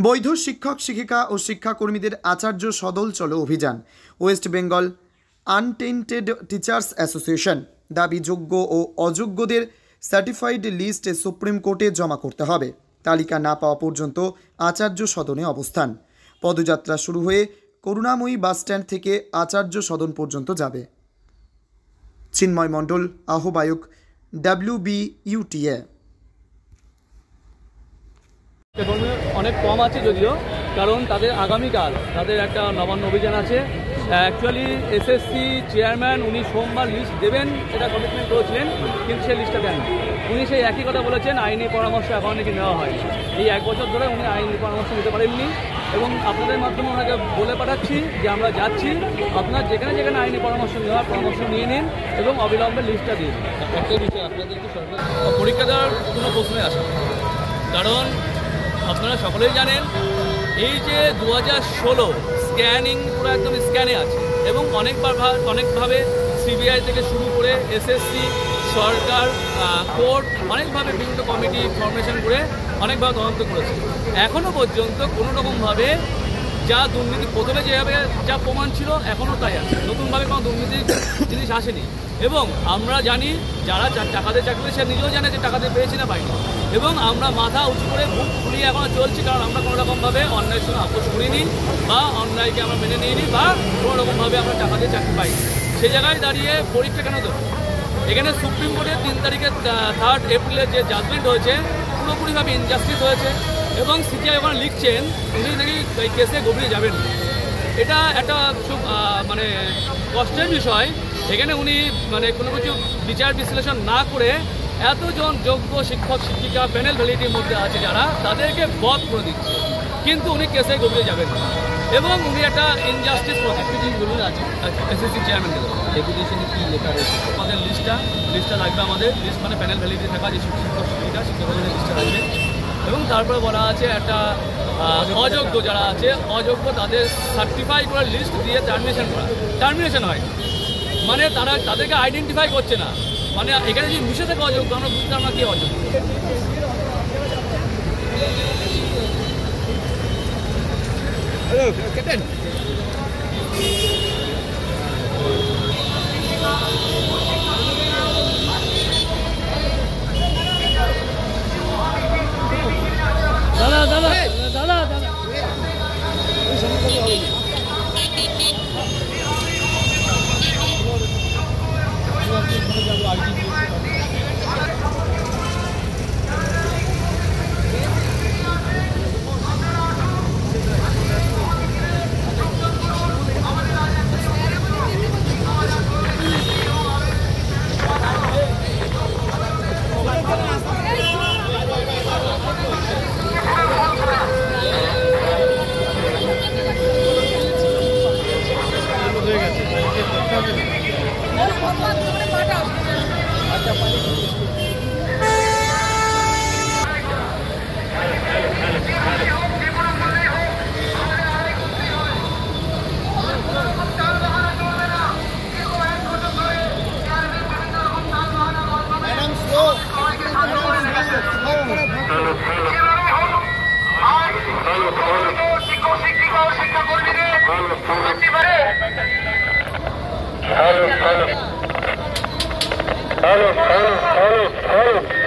বৈধ শিক্ষক শিক্ষিকা ও শিক্ষাকর্মীদের আচার্য সদল চলো অভিযান। West Bengal untainted teachers association দাবি যোগ্য ও অযোগ্যদের সার্টিফাইড লিস্ট সুপ্রিম কোর্টে জমা করতে হবে। তালিকা না পাওয়া পর্যন্ত আচার্য সদনে অবস্থান। পদযাত্রা শুরু হয়ে করুণাময়ী বাসস্ট্যান্ড থেকে আচার্য সদন পর্যন্ত যাবে। চিন্ময় মণ্ডল, আহ্বায়ক, WBUTA। অনেক কম আছে যদিও, কারণ তাদের আগামীকাল তাদের একটা নবান্ন অভিযান আছে। অ্যাকচুয়ালি SSC চেয়ারম্যান উনি সোমবার লিস্ট দেবেন এটা কমিটমেন্ট করেছিলেন, কিন্তু সেই লিস্টটা দেন। উনি সেই একই কথা বলেছেন, আইনি পরামর্শ এখন নাকি নেওয়া হয়। এই 1 বছর ধরে উনি আইনি পরামর্শ নিতে পারেননি, এবং আপনাদের মাধ্যমে ওনাকে বলে পাঠাচ্ছি যে আমরা যাচ্ছি, আপনার যেখানে যেখানে আইনি পরামর্শ নেওয়ার পরামর্শ নিয়ে নিন এবং অবিলম্বে লিস্টটা দিন। একটা বিষয় আপনাদের কি সরকার পরীক্ষা দেওয়ার কোনো প্রশ্নই আসে, কারণ আপনারা সকলেই জানেন এই যে 2016 স্ক্যানিং পুরো একদম স্ক্যানে আছে, এবং অনেকভাবে CBI থেকে শুরু করে SSC, সরকার, কোর্ট অনেকভাবে বিভিন্ন কমিটি ফরমেশন করে অনেকভাবে তদন্ত করেছে। এখনও পর্যন্ত কোনো রকমভাবে যা দুর্নীতি প্রথমে যেভাবে যা প্রমাণ ছিল এখনও তাই আছে, নতুনভাবে কোনো দুর্নীতির জিনিস আসেনি। এবং আমরা জানি যারা টাকাতে চাকরি সে নিজেও জানে যে টাকাতে পেয়েছি না পাইনি, এবং আমরা মাথা উঁচু করে বুক ফুলিয়ে এখনও চলছি, কারণ আমরা কোনো রকমভাবে অন্যায়ের সঙ্গে আপোষ করিনি বা অন্যায়কে আমরা মেনে নিইনি বা কোনো রকমভাবে আমরা টাকাতে চাকরি পাইনি। সেই জায়গায় দাঁড়িয়ে পরীক্ষা কেন দেবো? এখানে সুপ্রিম কোর্টের 3 তারিখে 3 এপ্রিলের যে জাজমেন্ট হয়েছে পুরোপুরিভাবে ইনজাস্টিস হয়েছে, এবং CBI ওখানে লিখছেন উনি নাকি এই কেসে গভীরে যাবেন। এটা একটা খুব মানে কষ্টের বিষয়। এখানে উনি মানে কোনো কিছু বিচার বিশ্লেষণ না করে এতজন যোগ্য শিক্ষক শিক্ষিকা প্যানেল ভ্যালিডিটির মধ্যে আছে যারা, তাদেরকে বধ করে দিচ্ছে, কিন্তু উনি কেসে গভীরে যাবেন না, এবং উনি একটা ইনজাস্টিস প্রতিনিধি আছে SSC চেয়ারম্যানকে। ডেপুটেশনে কী লেখা রয়েছে? আমাদের লিস্টটা লাগবে, আমাদের লিস্ট মানে প্যানেল ভ্যালিডিটি থাকা যে শিক্ষক শিক্ষিকা শিক্ষকদের লিস্টটা লাগবে, এবং তারপরে বলা আছে একটা অযোগ্য যারা আছে অযোগ্য তাদের সার্টিফাই করে লিস্ট দিয়ে টার্মিনেশন হয়, মানে তাদেরকে আইডেন্টিফাই করছে না, মানে এখানে যদি মিশে থাকে অযোগ্য আমরা বুঝতাম না কি অযোগ্য। দাদা দাদা দাদা দাদা Hello.